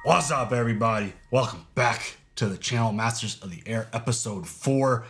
What's up, everybody? Welcome back to the channel, Masters of the Air, episode 4.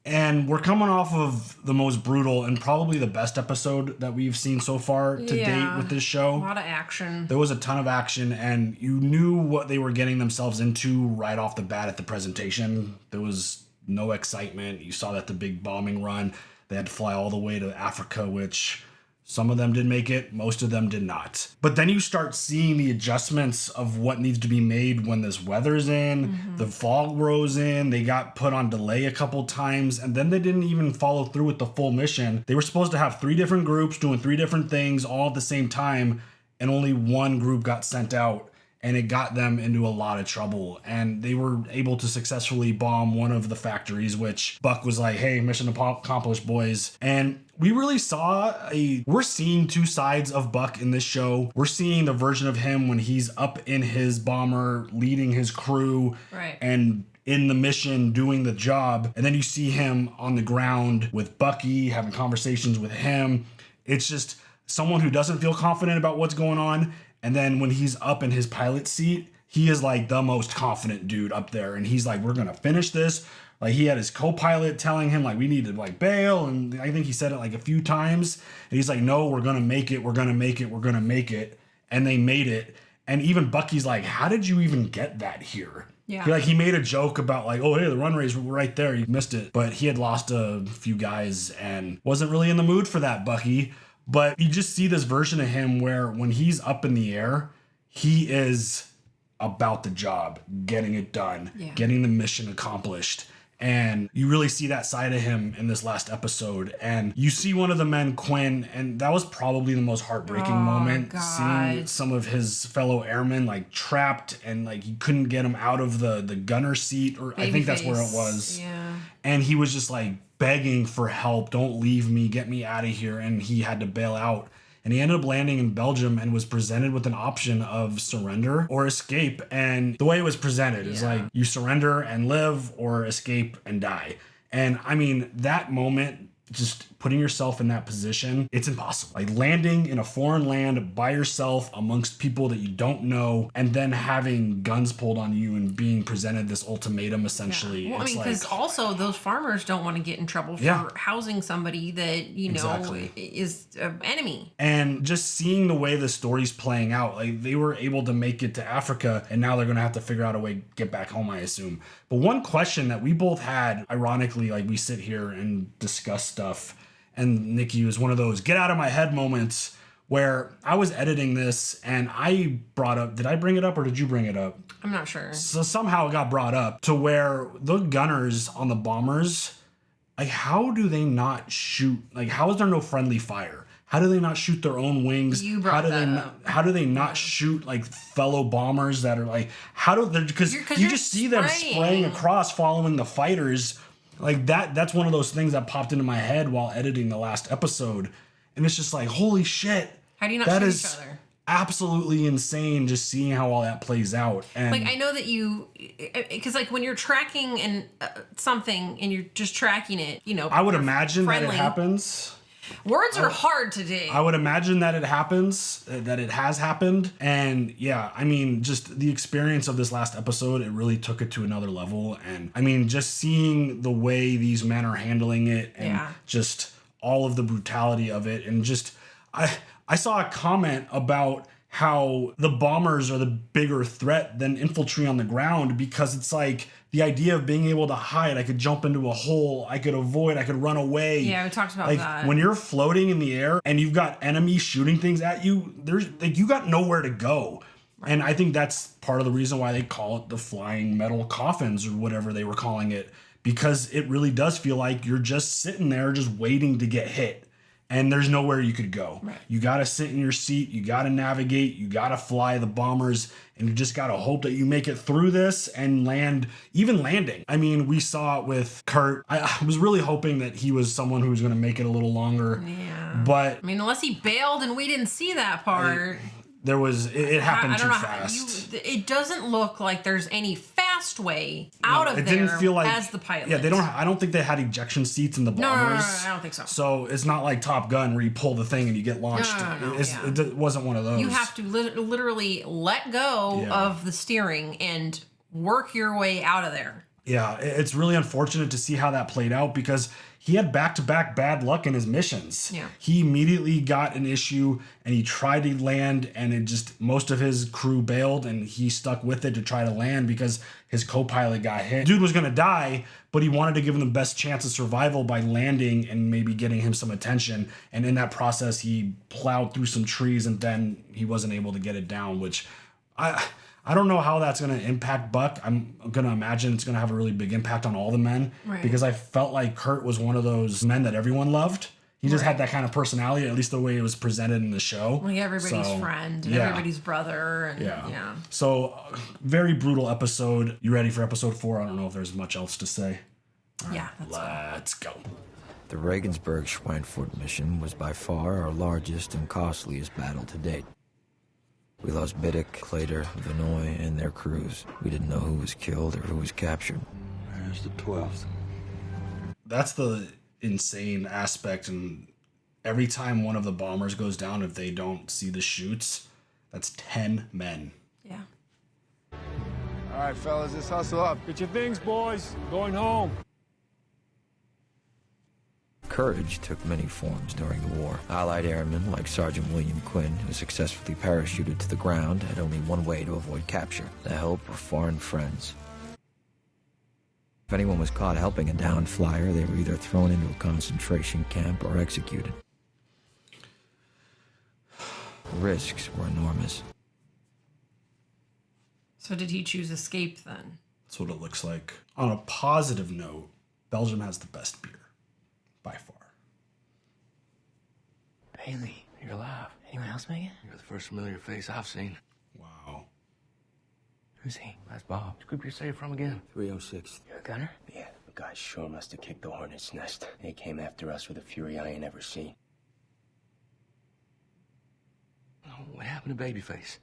And we're coming off of the most brutal and probably the best episode that we've seen so far to date with this show. A lot of action. There was a ton of action, and you knew what they were getting themselves into right off the bat at the presentation. There was no excitement. You saw that the big bombing run, they had to fly all the way to Africa, which some of them did make it, most of them did not. But then you start seeing the adjustments of what needs to be made when this weather's in, the fog rose in, they got put on delay a couple times, and then they didn't even follow through with the full mission. They were supposed to have 3 different groups doing 3 different things all at the same time, and only one group got sent out. And it got them into a lot of trouble. And they were able to successfully bomb one of the factories, which Buck was like, hey, mission accomplished, boys. And we really saw we're seeing 2 sides of Buck in this show. We're seeing the version of him when he's up in his bomber, leading his crew. Right. And in the mission, doing the job. And then you see him on the ground with Bucky, having conversations with him. It's just someone who doesn't feel confident about what's going on. And then when he's up in his pilot seat, he is like the most confident dude up there. And he's like, we're going to finish this. Like, he had his co-pilot telling him, like, we need to, like, bail. And I think he said it, like, a few times. And he's like, no, we're going to make it. We're going to make it. We're going to make it. And they made it. And even Bucky's like, how did you even get that here? Yeah. He made a joke about, like, oh, hey, the runways were right there. You missed it. But he had lost a few guys and wasn't really in the mood for that, Bucky. But you just see this version of him where when he's up in the air, he is about the job, getting it done, getting the mission accomplished. And you really see that side of him in this last episode. And you see one of the men, Quinn, and that was probably the most heartbreaking moment. God. Seeing some of his fellow airmen like trapped and like he couldn't get him out of the gunner seat, or I think that's where it was. Yeah. And he was just like begging for help. Don't leave me. Get me out of here. And he had to bail out. And he ended up landing in Belgium and was presented with an option of surrender or escape. And the way it was presented is like you surrender and live or escape and die. And I mean, that moment, just putting yourself in that position, it's impossible. Like landing in a foreign land by yourself amongst people that you don't know, and then having guns pulled on you and being presented this ultimatum, essentially. Yeah. Well, I mean, because also those farmers don't want to get in trouble for housing somebody that, you know, is an enemy. And just seeing the way the story's playing out, like they were able to make it to Africa, and now they're going to have to figure out a way to get back home, I assume. But one question that we both had, ironically, like we sit here and discuss stuff, and Nikki was one of those get out of my head moments where I was editing this and I brought up, did I bring it up or did you bring it up? I'm not sure. So somehow it got brought up to where the gunners on the bombers, like how do they not shoot? Like how is there no friendly fire? How do they not shoot their own wings? You brought that up. How do they not shoot like fellow bombers that are like, how do they, because you just see them spraying across following the fighters. Like that's one of those things that popped into my head while editing the last episode. And it's just like, holy shit. How do you not shoot each other? Absolutely insane just seeing how all that plays out. And like I know that because like when you're tracking and something and you're just tracking it, you know, I would imagine that it happens. Words are hard today. I would imagine that it happens, that it has happened. And yeah, I mean, just the experience of this last episode, it really took it to another level. And I mean, just seeing the way these men are handling it and just all of the brutality of it. And just, I saw a comment about how the bombers are the bigger threat than infantry on the ground, because it's like the idea of being able to hide. I could jump into a hole, I could avoid, I could run away. Yeah, we talked about that. When you're floating in the air and you've got enemies shooting things at you, there's like you got nowhere to go. Right. And I think that's part of the reason why they call it the flying metal coffins or whatever they were calling it, because it really does feel like you're just sitting there just waiting to get hit. And there's nowhere you could go. Right. You got to sit in your seat. You got to navigate. You got to fly the bombers. And you just got to hope that you make it through this and land, even landing. I mean, we saw it with Kurt. I was really hoping that he was someone who was going to make it a little longer. Yeah. But I mean, unless he bailed and we didn't see that part. It happened too fast. It doesn't look like there's any fast fastway out of it there didn't feel like, as the pilot. Yeah, they don't. I don't think they had ejection seats in the bombers. No, I don't think so. So it's not like Top Gun where you pull the thing and you get launched. It wasn't one of those. You have to literally let go of the steering and work your way out of there. Yeah, it's really unfortunate to see how that played out because he had back-to-back bad luck in his missions. Yeah. He immediately got an issue and he tried to land and most of his crew bailed and he stuck with it to try to land because his co-pilot got hit. Dude was going to die, but he wanted to give him the best chance of survival by landing and maybe getting him some attention. And in that process, he plowed through some trees and then he wasn't able to get it down, which I don't know how that's going to impact Buck. I'm going to imagine it's going to have a really big impact on all the men because I felt like Kurt was one of those men that everyone loved. He just had that kind of personality, at least the way it was presented in the show. Like everybody's friend and everybody's brother. And So, very brutal episode. You ready for episode 4? I don't know if there's much else to say. Let's go. The Regensburg Schweinfurt mission was by far our largest and costliest battle to date. We lost Biddick, Clater, Vinoy, and their crews. We didn't know who was killed or who was captured. There's the 12th. That's the insane aspect. And every time one of the bombers goes down, if they don't see the chutes, that's 10 men. Yeah. All right, fellas, let's hustle up. Get your things, boys. Going home. Courage took many forms during the war. Allied airmen like Sergeant William Quinn, who successfully parachuted to the ground, had only one way to avoid capture: the help of foreign friends. If anyone was caught helping a downed flyer, they were either thrown into a concentration camp or executed. The risks were enormous. So did he choose escape then? That's what it looks like. On a positive note, Belgium has the best beer. By far. Bailey, you're alive. Anyone else make it? You're the first familiar face I've seen. Wow. Who's he? That's Bob. Which group you say you're from again? 306. You're a gunner? Yeah, the guy sure must have kicked the hornet's nest. They came after us with a fury I ain't ever seen. Oh, what happened to Babyface?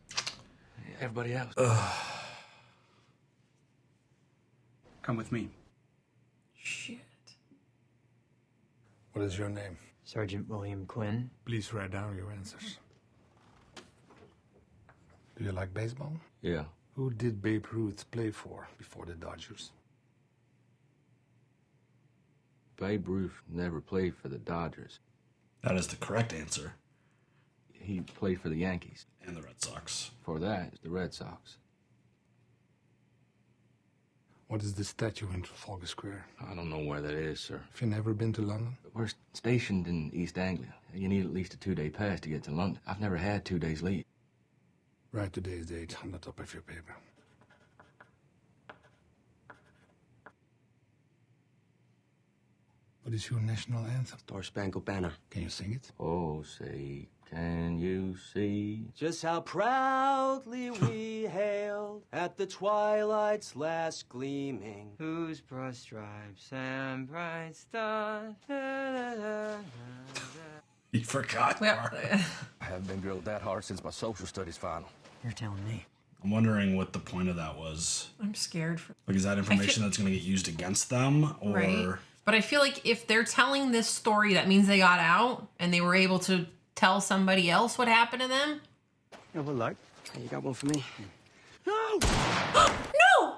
Everybody else? Come with me. Shit. What is your name? Sergeant William Quinn. Please write down your answers. Do you like baseball? Yeah. Who did Babe Ruth play for before the Dodgers? Babe Ruth never played for the Dodgers. That is the correct answer. He played for the Yankees. And the Red Sox. For that, it's the Red Sox. What is the statue in Trafalgar Square? I don't know where that is, sir. Have you never been to London? We're stationed in East Anglia. You need at least a 2-day pass to get to London. I've never had 2 days leave. Write today's date on the top of your paper. What is your national anthem? Star Spangled Banner. Can you sing it? Oh, say, can you see? Just how proudly we hailed at the twilight's last gleaming, whose broad stripes and bright stars. You forgot. Well, I haven't been drilled that hard since my social studies final. You're telling me. I'm wondering what the point of that was. I'm scared for. Like, is that information that's going to get used against them? Or... Right. But I feel like if they're telling this story, that means they got out and they were able to tell somebody else what happened to them. No, good luck. Hey, you got one for me? No! No!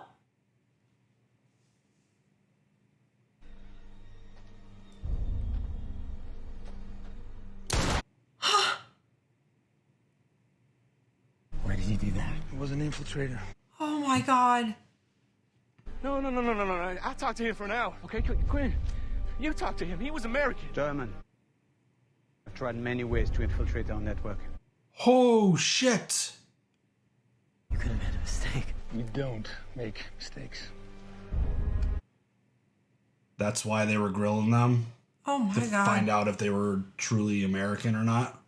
Where did you do that? He was an infiltrator. Oh my God. No. I talked to him for an hour. Okay, Quinn, you talked to him. He was American. German. I've tried many ways to infiltrate our network. Oh, shit. You could have made a mistake. You don't make mistakes. That's why they were grilling them. Oh my To God. find out if they were truly American or not.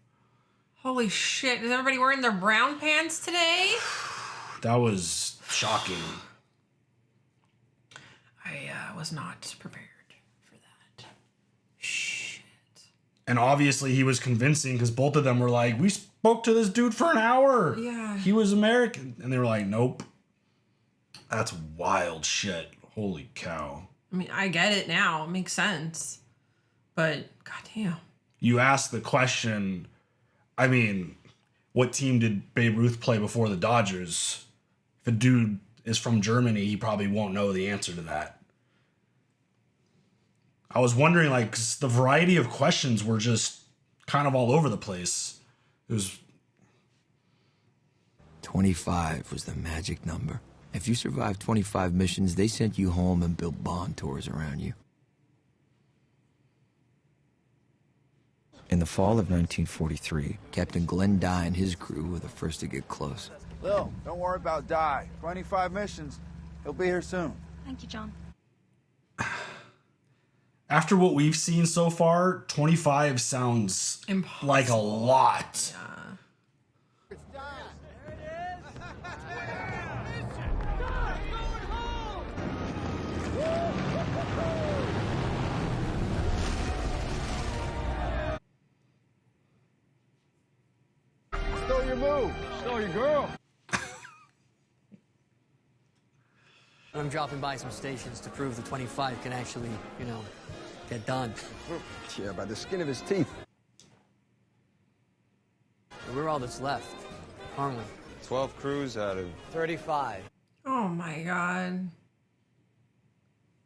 Holy shit. Is everybody wearing their brown pants today? That was shocking. I was not prepared for that. Shit. And obviously he was convincing because both of them were like, we spoke to this dude for an hour. Yeah. He was American. And they were like, nope. That's wild shit. Holy cow. I mean, I get it now. It makes sense. But, goddamn. You ask the question, I mean, what team did Babe Ruth play before the Dodgers? If a dude is from Germany, he probably won't know the answer to that. I was wondering, like, 'cause the variety of questions were just kind of all over the place. It was... 25 was the magic number. If you survived 25 missions, they sent you home and built bond tours around you. In the fall of 1943, Captain Glenn Dye and his crew were the first to get close. Lil, don't worry about Dye. 25 missions. He'll be here soon. Thank you, John. After what we've seen so far, 25 sounds Impossible. like a lot. Yeah. Stole your move. Stole your girl. I'm dropping by some stations to prove the 25 can actually, get done. Yeah, by the skin of his teeth. We're all that's left, aren't we? 12 crews out of 35. Oh, my God.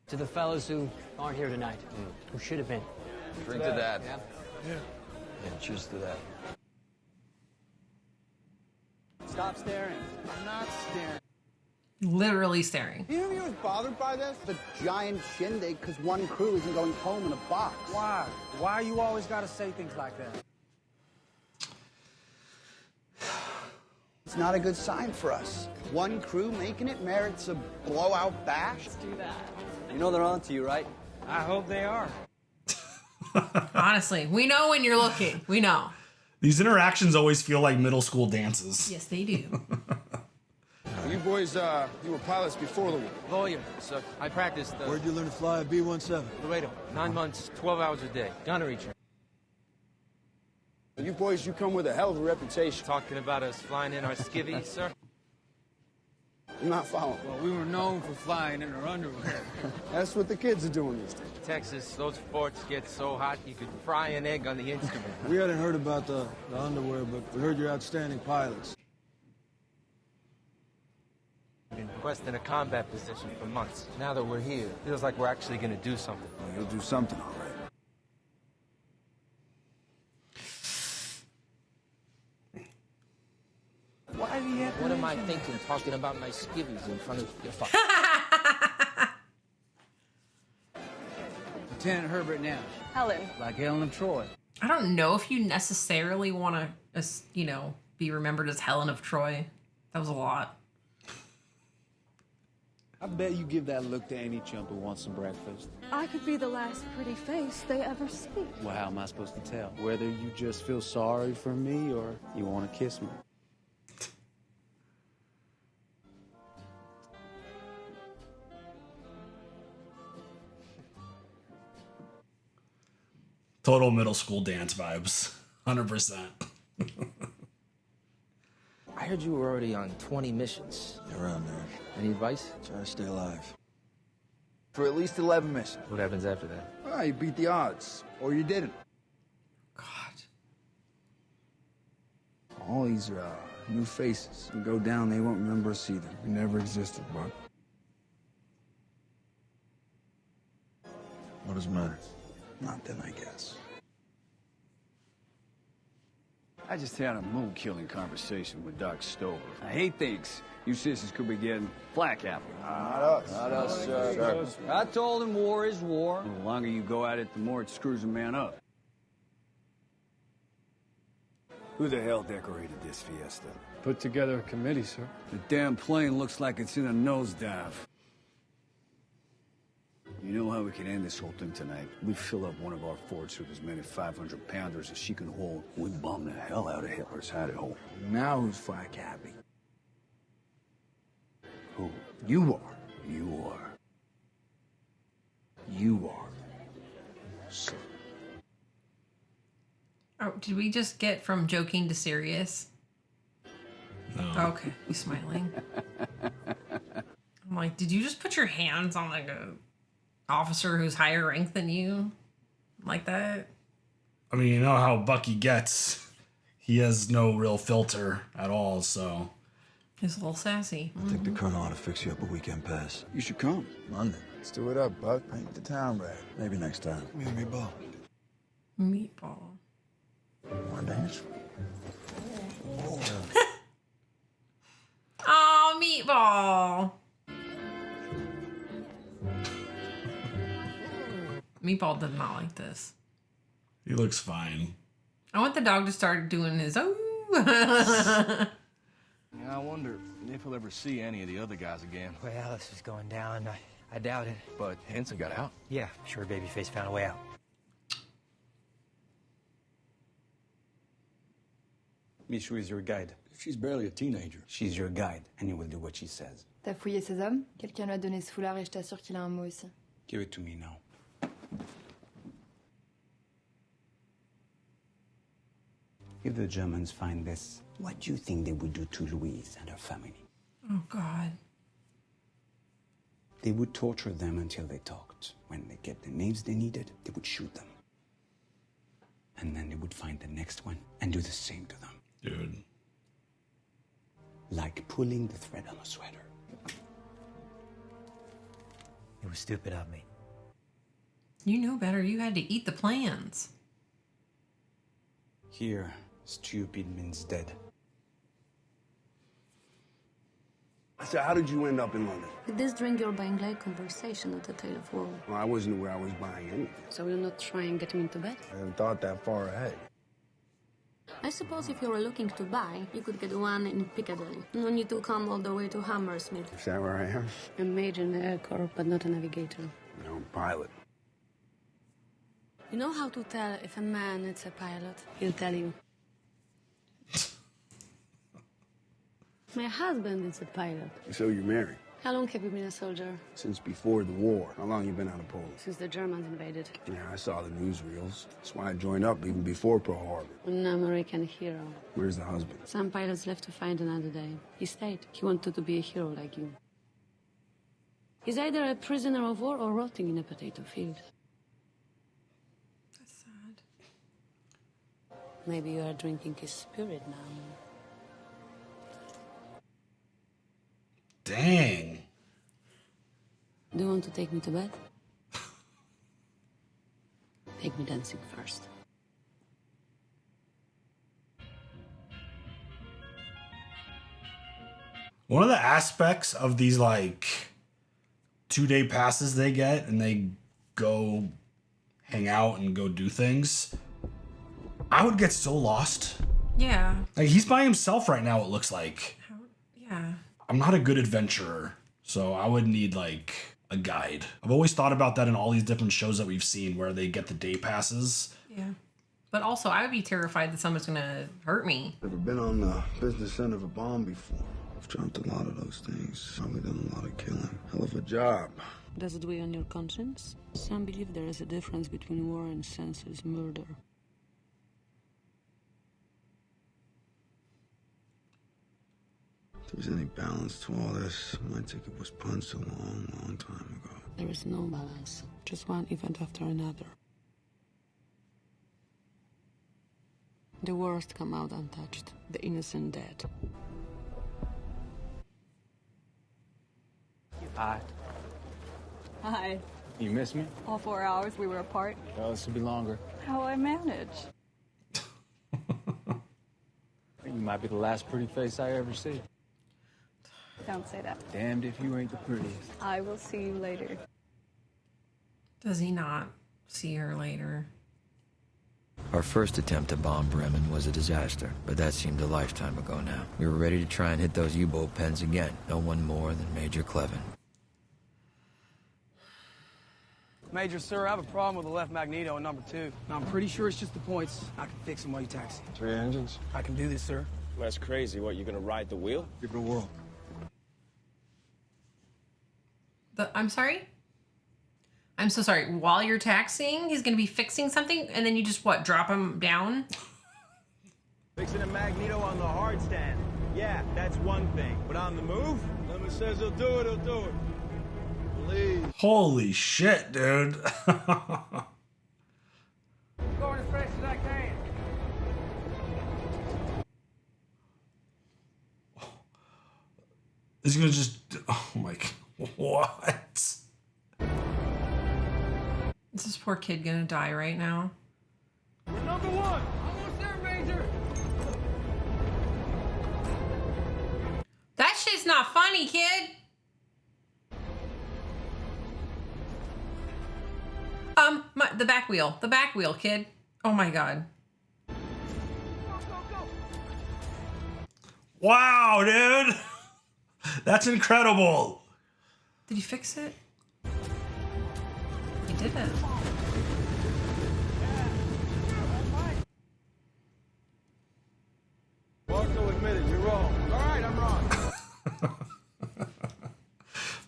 To the fellows who aren't here tonight, who should have been. Drink to that. Yeah? And cheers to that. Stop staring. I'm not staring. Literally staring. You know he was bothered by this? The giant shindig because one crew isn't going home in a box. Why? Why you always gotta say things like that? It's not a good sign for us. One crew making it merits a blowout bash. Do that. You know they're on to you, right? I hope they are. Honestly, we know when you're looking. We know. These interactions always feel like middle school dances. Yes, they do. You boys, you were pilots before the war. Lawyer, sir. I practiced. Where'd you learn to fly a B-17? Laredo. 9 months, 12 hours a day. Gunnery training. You boys, you come with a hell of a reputation. Talking about us flying in our skivvies, sir? I'm not following. Well, we were known for flying in our underwear. That's what the kids are doing these days. Texas, those forts get so hot you could fry an egg on the instrument. We hadn't heard about the underwear, but we heard you're outstanding pilots. Been requesting a combat position for months. Now that we're here, feels like we're actually gonna do something. Well, you'll do something, all right. Why do you have What am I thinking, talking about my skivvies in front of your father? Lieutenant Herbert Nash. Helen. Like Helen of Troy. I don't know if you necessarily want to, be remembered as Helen of Troy. That was a lot. I bet you give that look to any chump who wants some breakfast. I could be the last pretty face they ever see. Well, how am I supposed to tell? Whether you just feel sorry for me or you want to kiss me? Total middle school dance vibes. 100%. I heard you were already on 20 missions. Around there. Any advice? Try to stay alive. For at least 11 missions. What happens after that? Ah, you beat the odds. Or you didn't. God. All these are new faces. You go down, they won't remember us either. We never existed, bud. What does it matter? Nothing, I guess. I just had a mood-killing conversation with Doc Stover. He thinks you sisters could be getting flack after him. Not us. Not us, sir. I told him war is war. The longer you go at it, the more it screws a man up. Who the hell decorated this fiesta? Put together a committee, sir. The damn plane looks like it's in a nosedive. You know how we can end this whole thing tonight? We fill up one of our forts with as many 500-pounders as she can hold. We bomb the hell out of Hitler's hidey hole. Now who's flak happy? Who? You are. You are. You are. Sir. Oh, did we just get from joking to serious? No. Okay, he's smiling. I'm like, did you just put your hands on like a officer who's higher rank than you? Like that? I mean, you know how Bucky gets. He has no real filter at all, so. He's a little sassy. I think the colonel ought to fix you up a weekend pass. You should come. London. Let's do it up, Buck. Paint the town red. Maybe next time. Me and me, Bo. Meatball. Want to dance? Oh, Meatball. Meatball did not like this. He looks fine. I want the dog to start doing his oh. Yeah, I wonder if he'll ever see any of the other guys again. Well, this is going down. I doubt it. But Henson got out. Yeah, sure Babyface found a way out. Michou is your guide. She's barely a teenager. She's your guide, and you will do what she says. T'as fouillé ses hommes? Quelqu'un lui a donné ce foulard et je t'assure qu'il a un mot aussi. Give it to me now. If the Germans find this, what do you think they would do to Louise and her family? Oh, God. They would torture them until they talked. When they get the names they needed, they would shoot them. And then they would find the next one and do the same to them. Dude. Like pulling the thread on a sweater. It was stupid of me. You know better. You had to eat the plans. Here, stupid means dead. So how did you end up in London? With this drink, you're buying light conversation, not a tale of woe. Well, I wasn't aware I was buying anything. So you'll not try and get him into bed? I hadn't thought that far ahead. I suppose if you were looking to buy, you could get one in Piccadilly. No need to come all the way to Hammersmith. Is that where I am? A major in the Air Corps, but not a navigator. No, pilot. You know how to tell if a man is a pilot? He'll tell you. My husband is a pilot. So you're married? How long have you been a soldier? Since before the war. How long you been out of Poland? Since the Germans invaded. Yeah, I saw the newsreels. That's why I joined up even before Pearl Harbor. An American hero. Where's the husband? Some pilots left to find another day. He stayed. He wanted to be a hero like you. He's either a prisoner of war or rotting in a potato field. That's sad. Maybe you are drinking his spirit now. Dang. Do you want to take me to bed? Take me dancing first. One of the aspects of these like 2-day passes they get and they go hang out and go do things, I would get so lost. Yeah. Like he's by himself right now, it looks like. Yeah. I'm not a good adventurer, so I would need like a guide. I've always thought about that in all these different shows that we've seen where they get the day passes. Yeah. But also, I would be terrified that someone's going to hurt me. Ever been on the business end of a bomb before? I've dropped a lot of those things. Probably done a lot of killing. Hell of a job. Does it weigh on your conscience? Some believe there is a difference between war and senseless murder. If there's any balance to all this, my ticket was punched a long, long time ago. There is no balance. Just one event after another. The worst come out untouched. The innocent dead. Hi. Hi. You miss me? All 4 hours we were apart. Well, this will be longer. How I manage? You might be the last pretty face I ever see. Don't say that. Damned if you ain't the prettiest. I will see you later. Does he not see her later? Our first attempt to bomb Bremen was a disaster, but that seemed a lifetime ago now. We were ready to try and hit those U-boat pens again. No one more than Major Clevin. Major, sir, I have a problem with the left magneto in number 2. I'm pretty sure it's just the points. I can fix them while you taxi. 3 engines? I can do this, sir. That's crazy. What, you gonna ride the wheel? Give it a whirl. I'm sorry? I'm so sorry. While you're taxiing, he's going to be fixing something, and then you just, what, drop him down? Fixing a magneto on the hard stand. Yeah, that's one thing. But on the move, Lemon says he'll do it, he'll do it. Please. Holy shit, dude. Going as fast as I can. Is he gonna just... Oh my God. What? Is this poor kid gonna die right now? We're number one. Almost there, Major. That shit's not funny, kid. The back wheel, kid. Oh my God. Wow, dude. That's incredible. Did he fix it? He did it. Marco admitted, you're wrong. All right, I'm wrong.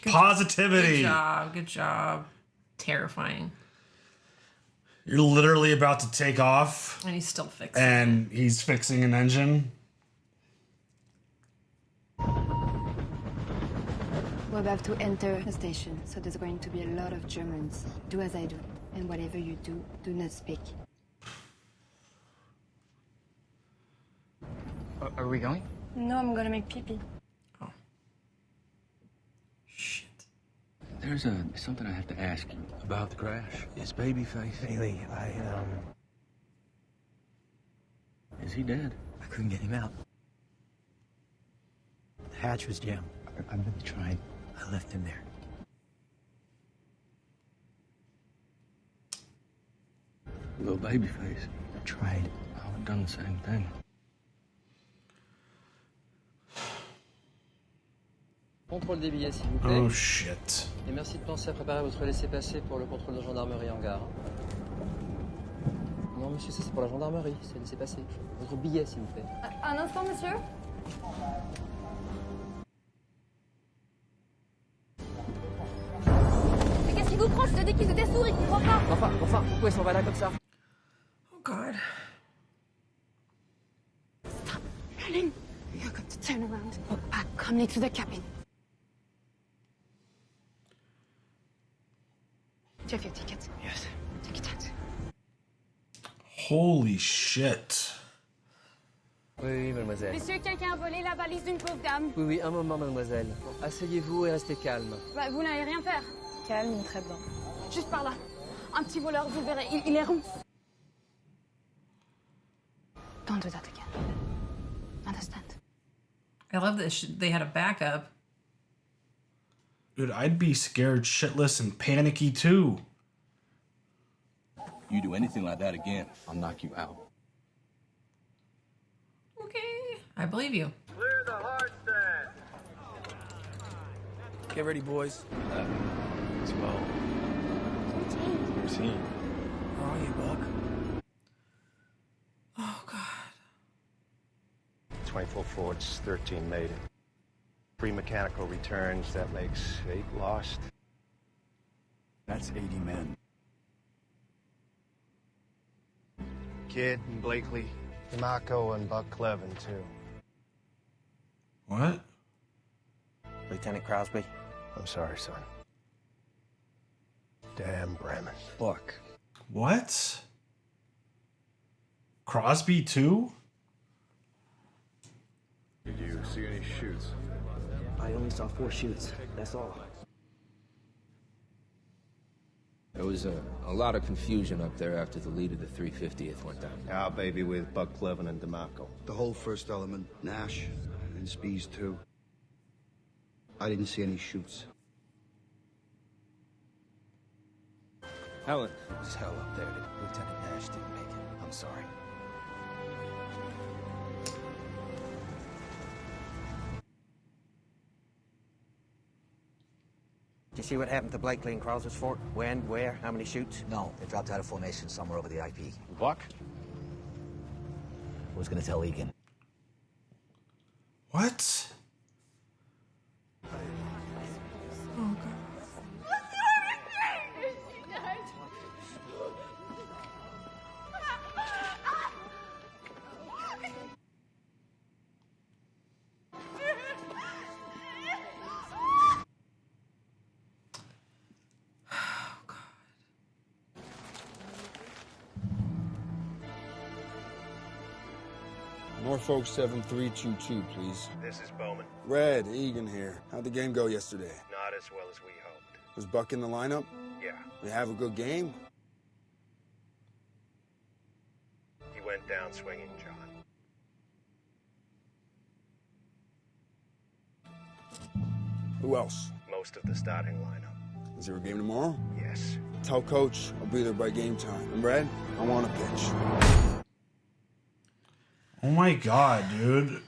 Positivity. Good job. Good job. Terrifying. You're literally about to take off. And he's still fixing And he's fixing an engine. We're about to enter the station, so there's going to be a lot of Germans. Do as I do, and whatever you do, do not speak. Are we going? No, I'm gonna make pee-pee. There's something I have to ask you about the crash. Is Babyface... Bailey, Is he dead? I couldn't get him out. The hatch was jammed. I really tried. I left him there. Little Babyface. I tried. I would have done the same thing. Contrôle des billets, s'il vous plaît. Oh shit. Et merci de penser à préparer votre laissez-passer pour le contrôle de gendarmerie en gare. Non, monsieur, ça c'est pour la gendarmerie, c'est laissez-passer. Votre billet, s'il vous plaît. Un instant, monsieur. Mais qu'est-ce qui vous prend? Je te dis qu'ils étaient sourds, ils comprennent pas. Enfin, pourquoi ils s'en va là comme ça? Oh God. Stop running. You're going to turn around. Walk back calmly to the cabin. Do you have your ticket? Yes. Take it out. Holy shit. Oui, mademoiselle. Monsieur, quelqu'un a volé la valise d'une pauvre dame. Oui, un moment, mademoiselle. Asseyez-vous et restez calme. Bah, vous n'allez rien faire. Calme, très bien. Juste par là. Un petit voleur, vous verrez, il est rond. Don't do that again. Understand? I love that they had a backup. Dude, I'd be scared shitless and panicky too. You do anything like that again, I'll knock you out. Okay, I believe you. Clear the hard stand. Get ready, boys. As well. 13. Where are you, Buck? Oh God. 24 forwards, 13 maiden. 3 mechanical returns, that makes 8 lost. That's 80 men. Kidd and Blakely, DeMarco and Buck Clevin, too. What? Lieutenant Crosby? I'm sorry, son. Damn Bremen. Buck. What? Crosby too? Did you see any shoots? I only saw 4 shoots. That's all. There was a lot of confusion up there after the lead of the 350th went down. Our baby with Buck Clevin and DeMarco. The whole first element, Nash, and Spees too. I didn't see any shoots. Helen. It was hell up there that Lieutenant Nash didn't make it. I'm sorry. Did you see what happened to Blakely and Crosby's fort? When, where, how many shoots? No, they dropped out of formation somewhere over the IP. Buck? Who's gonna tell Egan? What? Oh God. Norfolk 7322, please. This is Bowman. Red, Egan here. How'd the game go yesterday? Not as well as we hoped. Was Buck in the lineup? Yeah. We have a good game? He went down swinging, John. Who else? Most of the starting lineup. Is there a game tomorrow? Yes. Tell Coach I'll be there by game time. And Brad, I want a pitch. Oh my god, dude.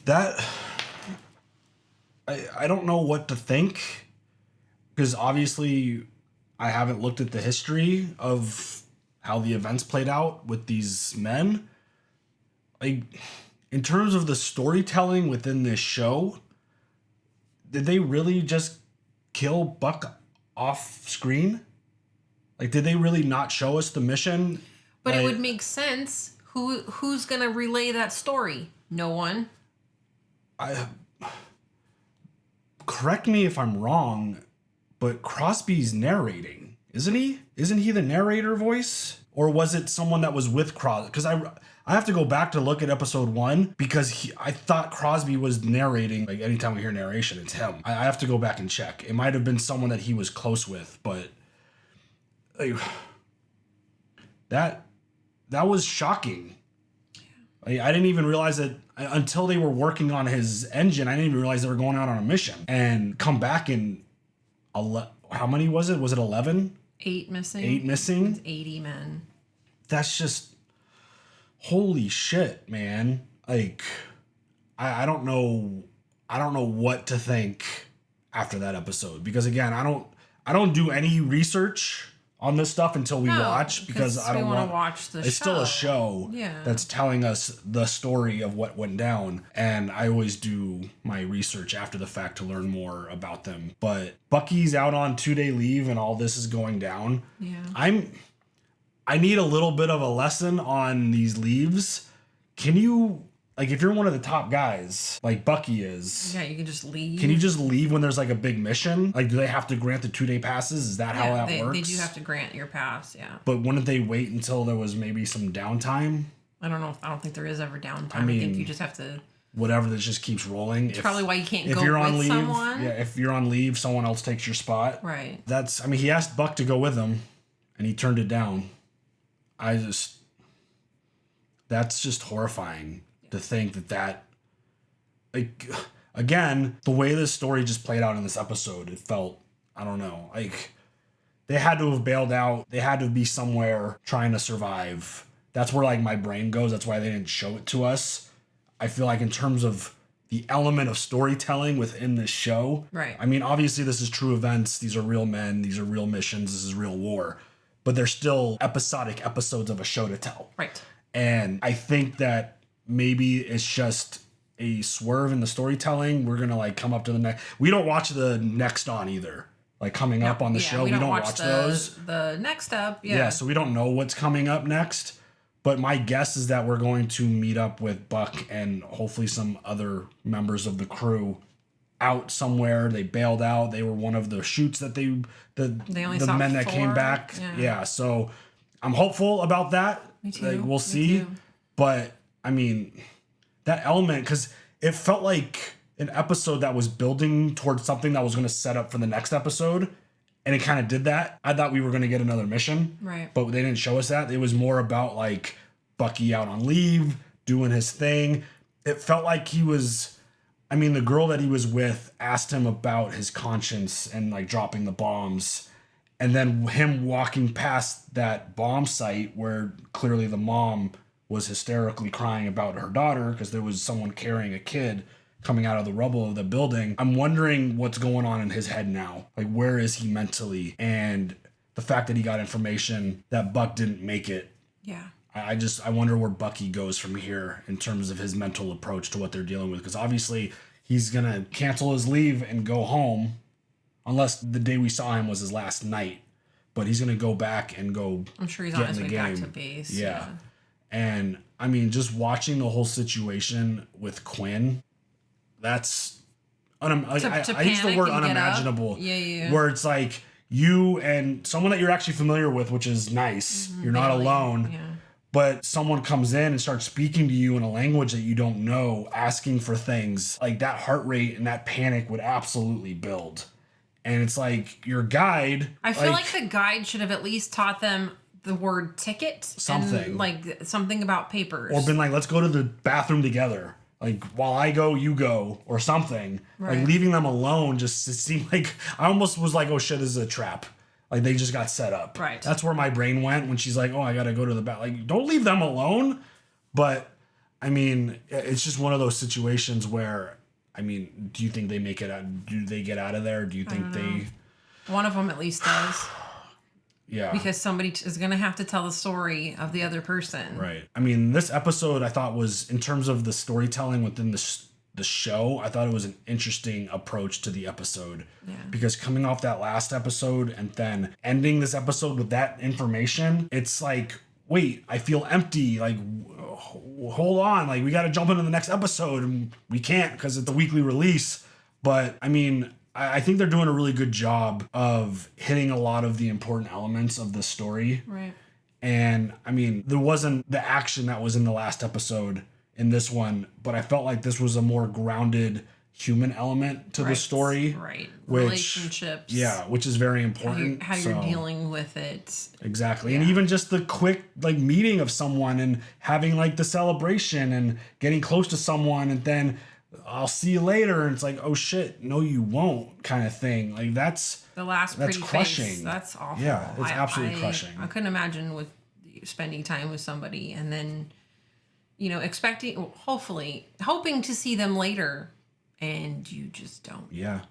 That... I don't know what to think. Because obviously I haven't looked at the history of how the events played out with these men. Like, in terms of the storytelling within this show, did they really just kill Buck off screen? Like, did they really not show us the mission? But like, it would make sense. Who's gonna relay that story? No one. Correct me if I'm wrong, but Crosby's narrating, isn't he? Isn't he the narrator voice? Or was it someone that was with Crosby? Because I have to go back to look at episode 1 because I thought Crosby was narrating. Like, anytime we hear narration, it's him. I have to go back and check. It might have been someone that he was close with, but like, that was shocking. I didn't even realize that until they were working on his engine. I didn't even realize they were going out on a mission and come back in. How many was it? Was it 11? 8 missing. 8 missing. It's 80 men. That's just holy shit, man. Like, I don't know what to think after that episode because again, I don't do any research on this stuff until we watch because I don't want to watch the show. It's still a show that's telling us the story of what went down, and I always do my research after the fact to learn more about them. But Bucky's out on 2-day leave and all this is going down. Yeah. I need a little bit of a lesson on these leaves. Can you, like, if you're one of the top guys, like Bucky is. Yeah, you can just leave. Can you just leave when there's like a big mission? Like, do they have to grant the 2-day passes? Is that how that works? They do have to grant your pass, yeah. But wouldn't they wait until there was maybe some downtime? I don't know. I don't think there is ever downtime. I mean, think you just have to. Whatever that just keeps rolling. It's probably why you can't if go you're with on leave, someone. Yeah, if you're on leave, someone else takes your spot. Right. I mean, he asked Buck to go with him, and he turned it down. That's just horrifying to think that like, again, the way this story just played out in this episode, it felt, I don't know, like they had to have bailed out. They had to be somewhere trying to survive. That's where like my brain goes. That's why they didn't show it to us. I feel like in terms of the element of storytelling within this show, right? I mean, obviously this is true events. These are real men. These are real missions. This is real war. But they're still episodic episodes of a show to tell. Right. And I think that maybe it's just a swerve in the storytelling. We're going to like come up to the next. We don't watch the next on either. Like coming up on the show. We don't watch those. The next up. Yeah. Yeah. So we don't know what's coming up next. But my guess is that we're going to meet up with Buck and hopefully some other members of the crew out somewhere. They bailed out. They were one of the shoots that the men that came back. Yeah. So I'm hopeful about that. Me too. Like, we'll see. Too. But I mean, that element, because it felt like an episode that was building towards something that was going to set up for the next episode. And it kind of did that. I thought we were going to get another mission. Right. But they didn't show us that. It was more about like Bucky out on leave, doing his thing. It felt like he was, I mean, the girl that he was with asked him about his conscience and like dropping the bombs. And then him walking past that bomb site where clearly the mom was hysterically crying about her daughter because there was someone carrying a kid coming out of the rubble of the building. I'm wondering what's going on in his head now. Like, where is he mentally? And the fact that he got information that Buck didn't make it. Yeah. I wonder where Bucky goes from here in terms of his mental approach to what they're dealing with. Because obviously he's going to cancel his leave and go home unless the day we saw him was his last night. But he's going to go back and go. I'm sure he's on his way back to base. Yeah. And I mean, just watching the whole situation with Quinn, that's I use the word unimaginable. Yeah. Where it's like you and someone that you're actually familiar with, which is nice. You're not alone. Yeah. but someone comes in and starts speaking to you in a language that you don't know, asking for things, like that heart rate and that panic would absolutely build. And it's like your guide. I feel like the guide should have at least taught them the word ticket. Something. And like something about papers. Or been like, let's go to the bathroom together. Like, while I go, you go, or something. Right. Like, leaving them alone just it seemed like, I almost was like, oh shit, this is a trap. Like, they just got set up. Right. That's where my brain went when she's like, oh, I gotta go to the bath. Like, don't leave them alone. But, I mean, it's just one of those situations where, I mean, do you think they make it out? Do they get out of there? Do you think they... One of them at least does. Yeah. Because somebody is going to have to tell the story of the other person. Right. I mean, this episode I thought was, in terms of the storytelling within the show, I thought it was an interesting approach to the episode. Yeah. Because coming off that last episode and then ending this episode with that information, it's like, wait, I feel empty. Like, hold on. Like, we got to jump into the next episode. And we can't because it's a weekly release. But, I mean... I think they're doing a really good job of hitting a lot of the important elements of the story. Right. And I mean, there wasn't the action that was in the last episode in this one, but I felt like this was a more grounded human element to the story. Right. Which, relationships. Yeah, which is very important. How you're dealing with it. Exactly. Yeah. And even just the quick like meeting of someone and having like the celebration and getting close to someone and then I'll see you later, and it's like, oh shit, no, you won't, kind of thing. Like that's the last that's pretty crushing. Face. That's awful. Yeah, it's absolutely crushing. I couldn't imagine with spending time with somebody and then, expecting, hoping to see them later, and you just don't. Yeah,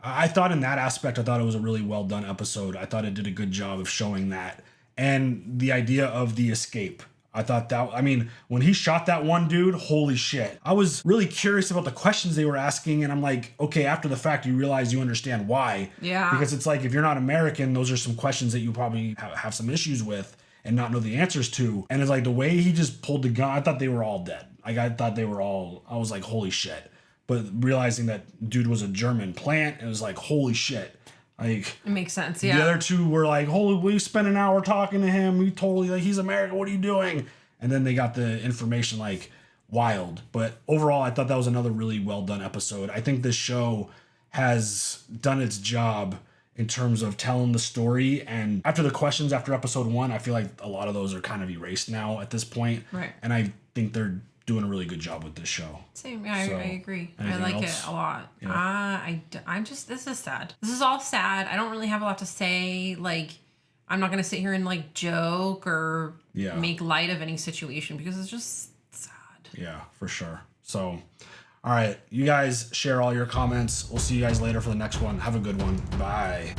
I thought in that aspect, I thought it was a really well done episode. I thought it did a good job of showing that, and the idea of the escape. I thought that, I mean, when he shot that one dude, holy shit. I was really curious about the questions they were asking. And I'm like, okay, after the fact, you realize you understand why. Yeah. Because it's like, if you're not American, those are some questions that you probably have some issues with and not know the answers to. And it's like the way he just pulled the gun, I thought they were all dead. Like, I thought they were all, I was like, holy shit. But realizing that dude was a German plant, it was like, holy shit. Like, it makes sense, yeah. The other two were like, holy, we spent an hour talking to him. We totally, like, he's American. What are you doing? And then they got the information, like, wild. But overall, I thought that was another really well done episode. I think this show has done its job in terms of telling the story. And after the questions after episode 1, I feel like a lot of those are kind of erased now at this point. Right. And I think they're doing a really good job with this show. Same. Yeah, I agree. I like else? it a lot. Yeah. I'm just, this is sad. This is all sad. I don't really have a lot to say. Like, I'm not going to sit here and like joke or make light of any situation because it's just sad. Yeah, for sure. So, all right. You guys share all your comments. We'll see you guys later for the next one. Have a good one. Bye.